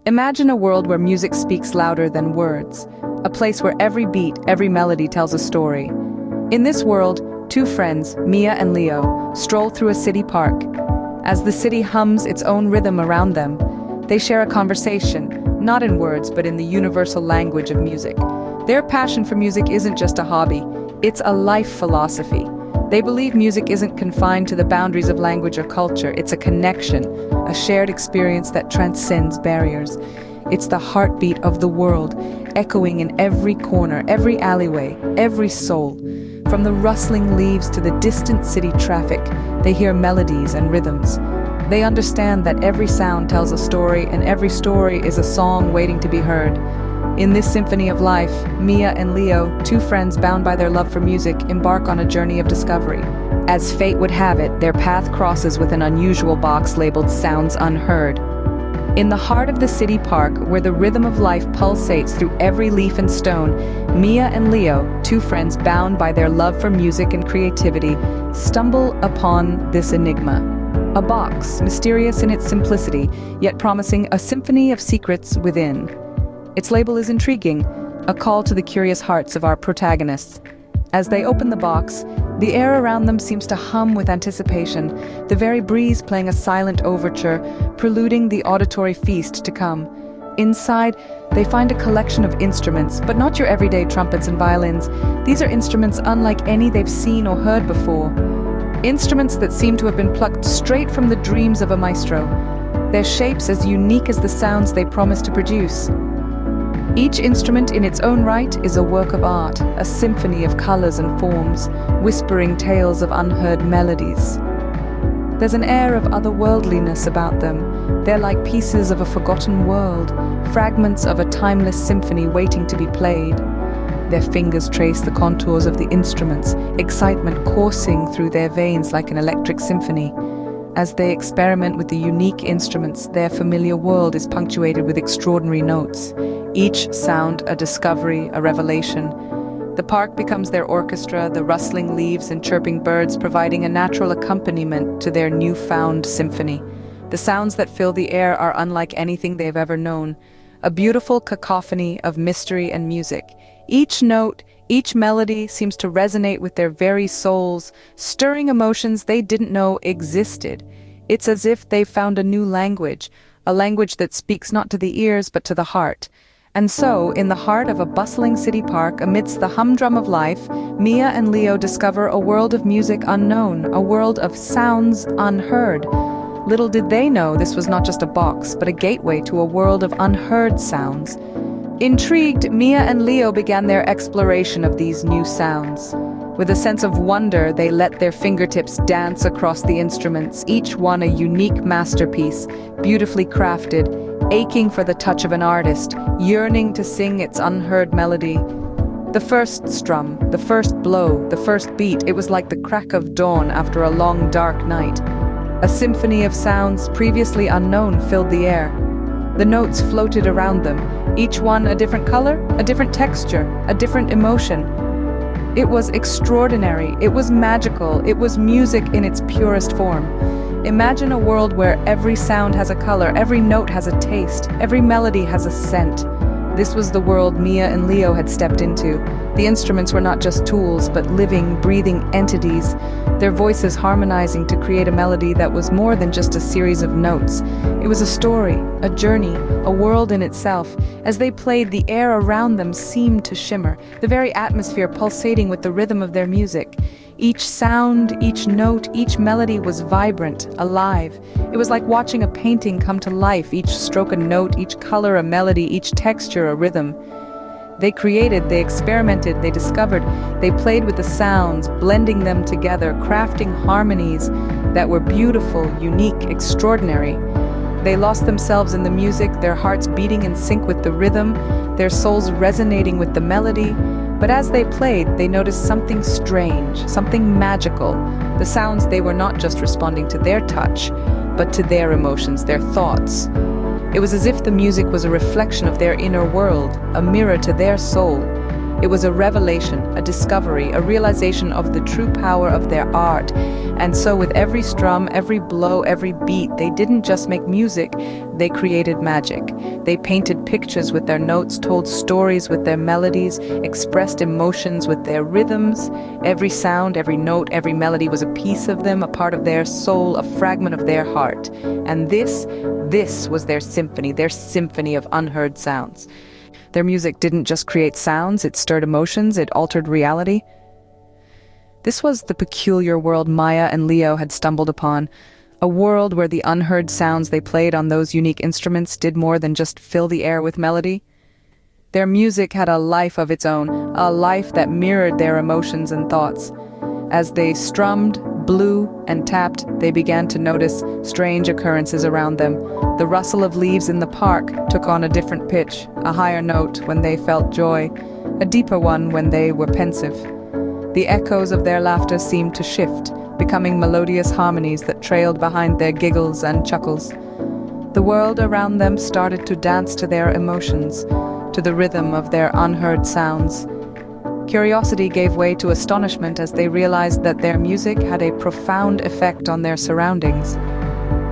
Imagine a world where music speaks louder than words, a place where every beat, every melody tells a story. In this world, two friends, Mia and Leo, stroll through a city park. As the city hums its own rhythm around them, they share a conversation, not in words but in the universal language of music. Their passion for music isn't just a hobby, it's a life philosophy. They believe music isn't confined to the boundaries of language or culture, it's a connection, a shared experience that transcends barriers. It's the heartbeat of the world, echoing in every corner, every alleyway, every soul. From the rustling leaves to the distant city traffic, they hear melodies and rhythms. They understand that every sound tells a story, and every story is a song waiting to be heard. In this symphony of life, Mia and Leo, two friends bound by their love for music, embark on a journey of discovery. As fate would have it, their path crosses with an unusual box labeled Sounds Unheard. In the heart of the city park, where the rhythm of life pulsates through every leaf and stone, Mia and Leo, two friends bound by their love for music and creativity, stumble upon this enigma. A box, mysterious in its simplicity, yet promising a symphony of secrets within. Its label is intriguing, a call to the curious hearts of our protagonists. As they open the box, the air around them seems to hum with anticipation, the very breeze playing a silent overture, preluding the auditory feast to come. Inside, they find a collection of instruments, but not your everyday trumpets and violins. These are instruments unlike any they've seen or heard before. Instruments that seem to have been plucked straight from the dreams of a maestro, their shapes as unique as the sounds they promise to produce. Each instrument in its own right is a work of art, a symphony of colors and forms, whispering tales of unheard melodies. There's an air of otherworldliness about them. They're like pieces of a forgotten world, fragments of a timeless symphony waiting to be played. Their fingers trace the contours of the instruments, excitement coursing through their veins like an electric symphony. As they experiment with the unique instruments, their familiar world is punctuated with extraordinary notes. Each sound a discovery, a revelation. The park becomes their orchestra, the rustling leaves and chirping birds providing a natural accompaniment to their newfound symphony. The sounds that fill the air are unlike anything they've ever known, a beautiful cacophony of mystery and music. Each note, each melody seems to resonate with their very souls, stirring emotions they didn't know existed. It's as if they've found a new language, a language that speaks not to the ears but to the heart. And so, in the heart of a bustling city park, amidst the humdrum of life, Mia and Leo discover a world of music unknown, a world of sounds unheard. Little did they know this was not just a box, but a gateway to a world of unheard sounds. Intrigued, Mia and Leo began their exploration of these new sounds. With a sense of wonder, they let their fingertips dance across the instruments, each one a unique masterpiece, beautifully crafted, aching for the touch of an artist, yearning to sing its unheard melody. The first strum, the first blow, the first beat, it was like the crack of dawn after a long dark night. A symphony of sounds previously unknown filled the air. The notes floated around them, each one a different color, a different texture, a different emotion. It was extraordinary, it was magical, it was music in its purest form. Imagine a world where every sound has a color, every note has a taste, every melody has a scent. This was the world Mia and Leo had stepped into. The instruments were not just tools, but living, breathing entities, their voices harmonizing to create a melody that was more than just a series of notes. It was a story, a journey, a world in itself. As they played, the air around them seemed to shimmer, the very atmosphere pulsating with the rhythm of their music. Each sound, each note, each melody was vibrant, alive. It was like watching a painting come to life, each stroke a note, each color a melody, each texture a rhythm. They created, they experimented, they discovered, they played with the sounds, blending them together, crafting harmonies that were beautiful, unique, extraordinary. They lost themselves in the music, their hearts beating in sync with the rhythm, their souls resonating with the melody. But as they played, they noticed something strange, something magical. The sounds, they were not just responding to their touch, but to their emotions, their thoughts. It was as if the music was a reflection of their inner world, a mirror to their soul. It was a revelation, a discovery, a realization of the true power of their art. And so with every strum, every blow, every beat, they didn't just make music, they created magic. They painted pictures with their notes, told stories with their melodies, expressed emotions with their rhythms. Every sound, every note, every melody was a piece of them, a part of their soul, a fragment of their heart. And this was their symphony of unheard sounds. Their music didn't just create sounds, it stirred emotions, it altered reality. This was the peculiar world Maya and Leo had stumbled upon, a world where the unheard sounds they played on those unique instruments did more than just fill the air with melody. Their music had a life of its own, a life that mirrored their emotions and thoughts. As they strummed, blew, and tapped, they began to notice strange occurrences around them. The rustle of leaves in the park took on a different pitch, a higher note when they felt joy, a deeper one when they were pensive. The echoes of their laughter seemed to shift, becoming melodious harmonies that trailed behind their giggles and chuckles. The world around them started to dance to their emotions, to the rhythm of their unheard sounds. Curiosity gave way to astonishment as they realized that their music had a profound effect on their surroundings.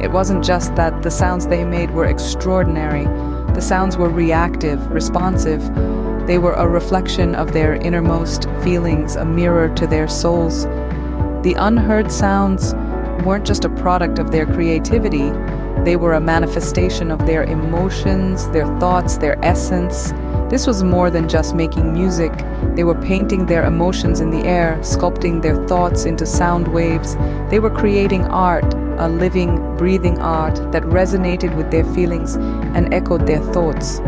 It wasn't just that the sounds they made were extraordinary. The sounds were reactive, responsive. They were a reflection of their innermost feelings, a mirror to their souls. The unheard sounds weren't just a product of their creativity. They were a manifestation of their emotions, their thoughts, their essence. This was more than just making music. They were painting their emotions in the air, sculpting their thoughts into sound waves. They were creating art, a living, breathing art that resonated with their feelings and echoed their thoughts.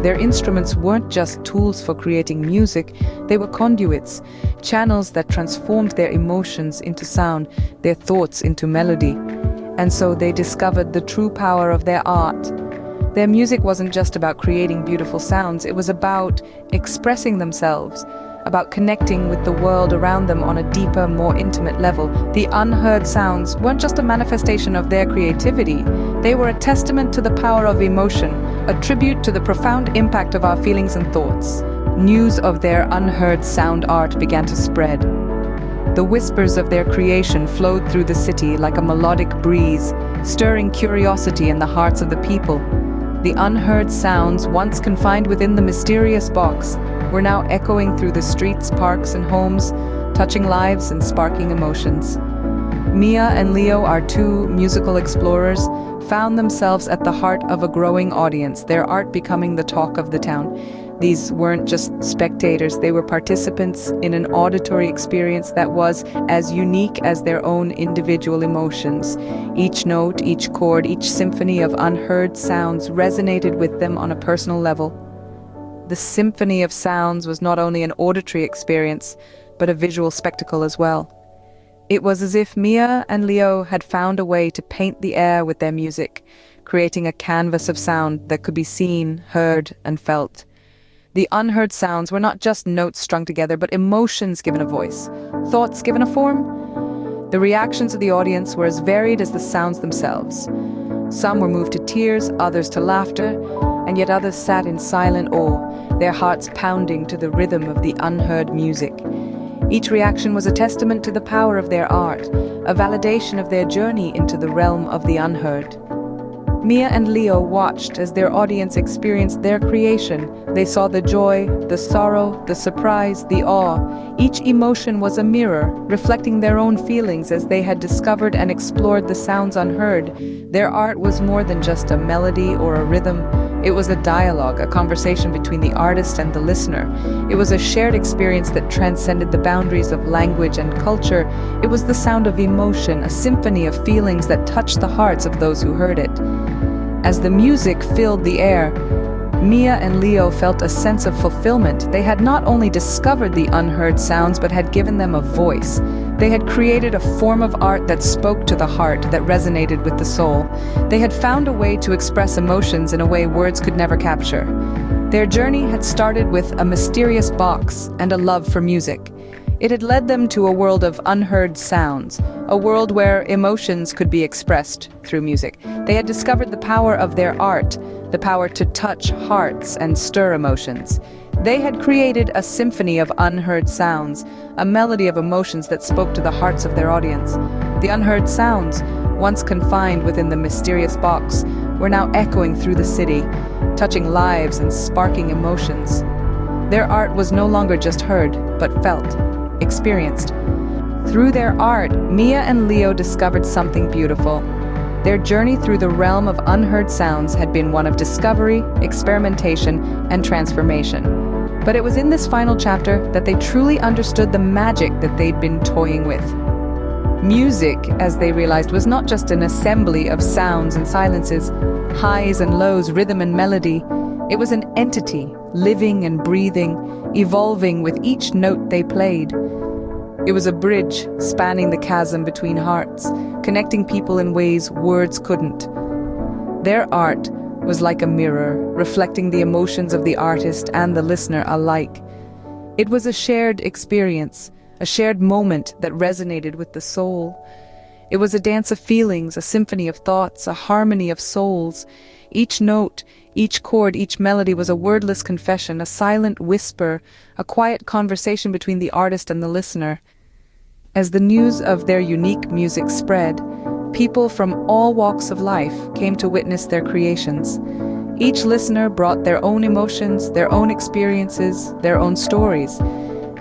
Their instruments weren't just tools for creating music, they were conduits, channels that transformed their emotions into sound, their thoughts into melody. And so they discovered the true power of their art. Their music wasn't just about creating beautiful sounds, it was about expressing themselves, about connecting with the world around them on a deeper, more intimate level. The unheard sounds weren't just a manifestation of their creativity, they were a testament to the power of emotion, a tribute to the profound impact of our feelings and thoughts. News of their unheard sound art began to spread. The whispers of their creation flowed through the city like a melodic breeze, stirring curiosity in the hearts of the people. The unheard sounds, once confined within the mysterious box, were now echoing through the streets, parks, and homes, touching lives and sparking emotions. Mia and Leo, our two musical explorers, found themselves at the heart of a growing audience, their art becoming the talk of the town. These weren't just spectators, they were participants in an auditory experience that was as unique as their own individual emotions. Each note, each chord, each symphony of unheard sounds resonated with them on a personal level. The symphony of sounds was not only an auditory experience, but a visual spectacle as well. It was as if Mia and Leo had found a way to paint the air with their music, creating a canvas of sound that could be seen, heard, and felt. The unheard sounds were not just notes strung together, but emotions given a voice, thoughts given a form. The reactions of the audience were as varied as the sounds themselves. Some were moved to tears, others to laughter, and yet others sat in silent awe, their hearts pounding to the rhythm of the unheard music. Each reaction was a testament to the power of their art, a validation of their journey into the realm of the unheard. Mia and Leo watched as their audience experienced their creation. They saw the joy, the sorrow, the surprise, the awe. Each emotion was a mirror, reflecting their own feelings as they had discovered and explored the sounds unheard. Their art was more than just a melody or a rhythm. It was a dialogue, a conversation between the artist and the listener. It was a shared experience that transcended the boundaries of language and culture. It was the sound of emotion, a symphony of feelings that touched the hearts of those who heard it. As the music filled the air, Mia and Leo felt a sense of fulfillment. They had not only discovered the unheard sounds, but had given them a voice. They had created a form of art that spoke to the heart, that resonated with the soul. They had found a way to express emotions in a way words could never capture. Their journey had started with a mysterious box and a love for music. It had led them to a world of unheard sounds, a world where emotions could be expressed through music. They had discovered the power of their art, the power to touch hearts and stir emotions. They had created a symphony of unheard sounds, a melody of emotions that spoke to the hearts of their audience. The unheard sounds, once confined within the mysterious box, were now echoing through the city, touching lives and sparking emotions. Their art was no longer just heard, but felt, experienced. Through their art, Mia and Leo discovered something beautiful. Their journey through the realm of unheard sounds had been one of discovery, experimentation, and transformation. But it was in this final chapter that they truly understood the magic that they'd been toying with. Music, as they realized, was not just an assembly of sounds and silences, highs and lows, rhythm and melody. It was an entity, living and breathing, evolving with each note they played. It was a bridge spanning the chasm between hearts, connecting people in ways words couldn't. Their art was like a mirror, reflecting the emotions of the artist and the listener alike. It was a shared experience, a shared moment that resonated with the soul. It was a dance of feelings, a symphony of thoughts, a harmony of souls. Each note, each chord, each melody was a wordless confession, a silent whisper, a quiet conversation between the artist and the listener. As the news of their unique music spread, people from all walks of life came to witness their creations. Each listener brought their own emotions, their own experiences, their own stories.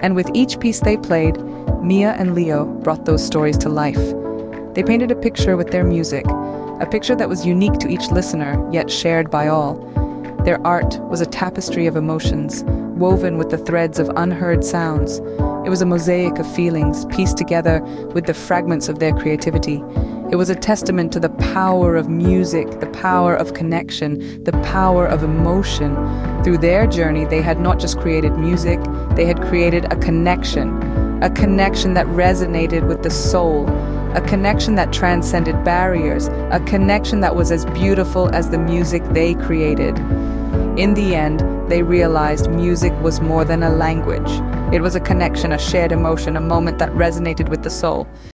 And with each piece they played, Mia and Leo brought those stories to life. They painted a picture with their music, a picture that was unique to each listener, yet shared by all. Their art was a tapestry of emotions, woven with the threads of unheard sounds. It was a mosaic of feelings, pieced together with the fragments of their creativity. It was a testament to the power of music, the power of connection, the power of emotion. Through their journey, they had not just created music, they had created a connection that resonated with the soul, a connection that transcended barriers, a connection that was as beautiful as the music they created. In the end, they realized music was more than a language. It was a connection, a shared emotion, a moment that resonated with the soul.